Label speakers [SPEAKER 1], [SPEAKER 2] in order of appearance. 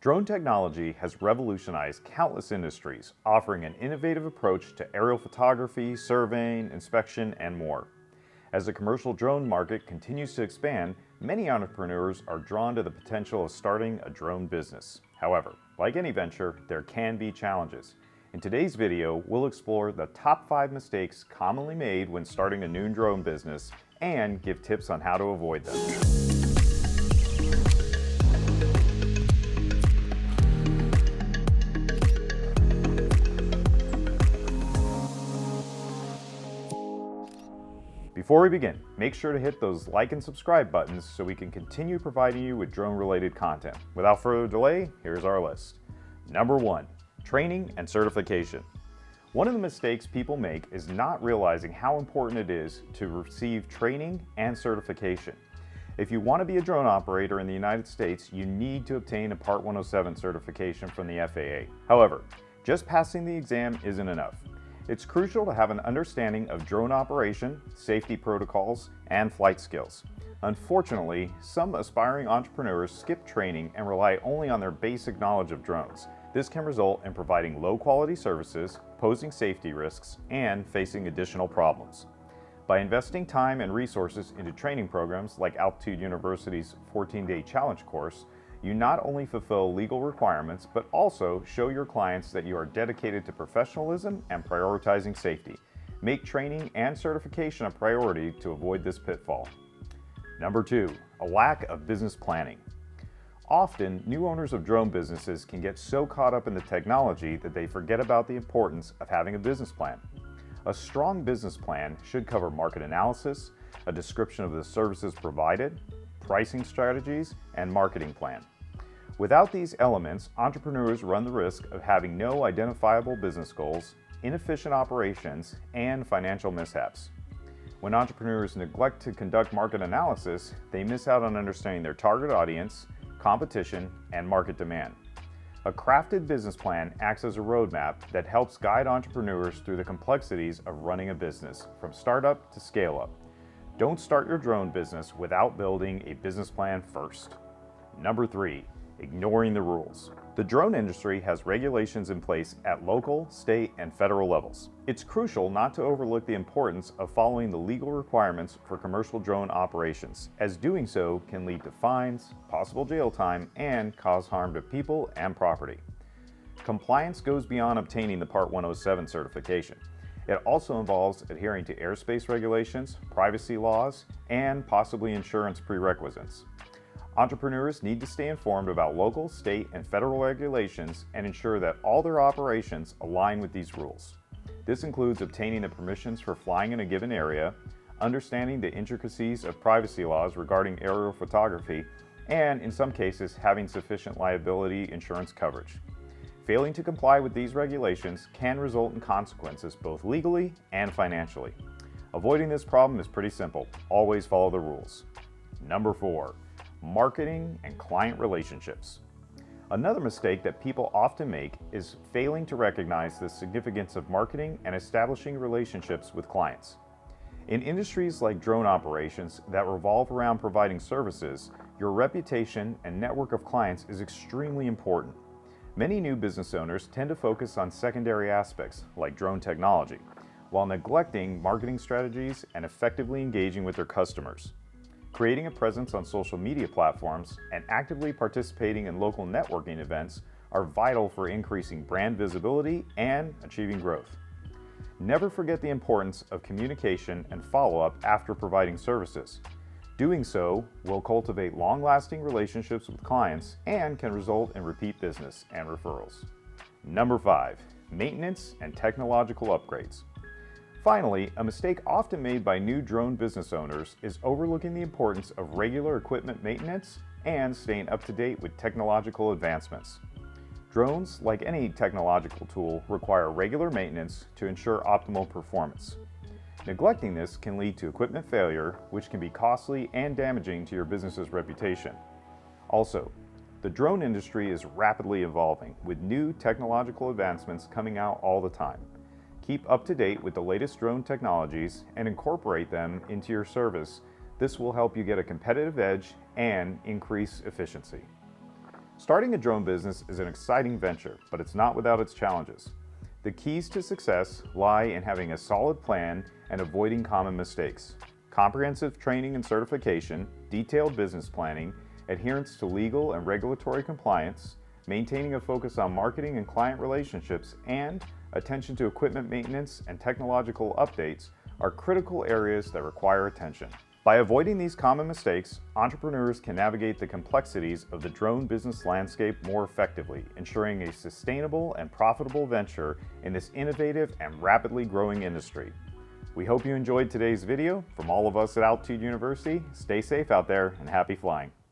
[SPEAKER 1] Drone technology has revolutionized countless industries, offering an innovative approach to aerial photography, surveying, inspection, and more. As the commercial drone market continues to expand, many entrepreneurs are drawn to the potential of starting a drone business. However, like any venture, there can be challenges. In today's video, we'll explore the top 5 mistakes commonly made when starting a new drone business and give tips on how to avoid them. Before we begin, make sure to hit those like and subscribe buttons so we can continue providing you with drone-related content. Without further delay, here's our list. Number 1, training and certification. One of the mistakes people make is not realizing how important it is to receive training and certification. If you want to be a drone operator in the United States, you need to obtain a Part 107 certification from the FAA. However, just passing the exam isn't enough. It's crucial to have an understanding of drone operation, safety protocols, and flight skills. Unfortunately, some aspiring entrepreneurs skip training and rely only on their basic knowledge of drones. This can result in providing low-quality services, posing safety risks, and facing additional problems. By investing time and resources into training programs like Altitude University's 14-day challenge course, you not only fulfill legal requirements, but also show your clients that you are dedicated to professionalism and prioritizing safety. Make training and certification a priority to avoid this pitfall. Number 2, a lack of business planning. Often, new owners of drone businesses can get so caught up in the technology that they forget about the importance of having a business plan. A strong business plan should cover market analysis, a description of the services provided, pricing strategies, and marketing plan. Without these elements, entrepreneurs run the risk of having no identifiable business goals, inefficient operations, and financial mishaps. When entrepreneurs neglect to conduct market analysis, they miss out on understanding their target audience, competition, and market demand. A crafted business plan acts as a roadmap that helps guide entrepreneurs through the complexities of running a business, from startup to scale up. Don't start your drone business without building a business plan first. Number 3, ignoring the rules. The drone industry has regulations in place at local, state, and federal levels. It's crucial not to overlook the importance of following the legal requirements for commercial drone operations, as doing so can lead to fines, possible jail time, and cause harm to people and property. Compliance goes beyond obtaining the Part 107 certification. It also involves adhering to airspace regulations, privacy laws, and possibly insurance prerequisites. Entrepreneurs need to stay informed about local, state, and federal regulations and ensure that all their operations align with these rules. This includes obtaining the permissions for flying in a given area, understanding the intricacies of privacy laws regarding aerial photography, and in some cases, having sufficient liability insurance coverage. Failing to comply with these regulations can result in consequences both legally and financially. Avoiding this problem is pretty simple. Always follow the rules. Number 4, marketing and client relationships. Another mistake that people often make is failing to recognize the significance of marketing and establishing relationships with clients. In industries like drone operations that revolve around providing services, your reputation and network of clients is extremely important. Many new business owners tend to focus on secondary aspects, like drone technology, while neglecting marketing strategies and effectively engaging with their customers. Creating a presence on social media platforms and actively participating in local networking events are vital for increasing brand visibility and achieving growth. Never forget the importance of communication and follow-up after providing services. Doing so will cultivate long-lasting relationships with clients and can result in repeat business and referrals. Number 5, maintenance and technological upgrades. Finally, a mistake often made by new drone business owners is overlooking the importance of regular equipment maintenance and staying up to date with technological advancements. Drones, like any technological tool, require regular maintenance to ensure optimal performance. Neglecting this can lead to equipment failure, which can be costly and damaging to your business's reputation. Also, the drone industry is rapidly evolving, with new technological advancements coming out all the time. Keep up to date with the latest drone technologies and incorporate them into your service. This will help you get a competitive edge and increase efficiency. Starting a drone business is an exciting venture, but it's not without its challenges. The keys to success lie in having a solid plan and avoiding common mistakes. Comprehensive training and certification, detailed business planning, adherence to legal and regulatory compliance, maintaining a focus on marketing and client relationships, and attention to equipment maintenance and technological updates are critical areas that require attention. By avoiding these common mistakes, entrepreneurs can navigate the complexities of the drone business landscape more effectively, ensuring a sustainable and profitable venture in this innovative and rapidly growing industry. We hope you enjoyed today's video. From all of us at Altitude University, stay safe out there and happy flying.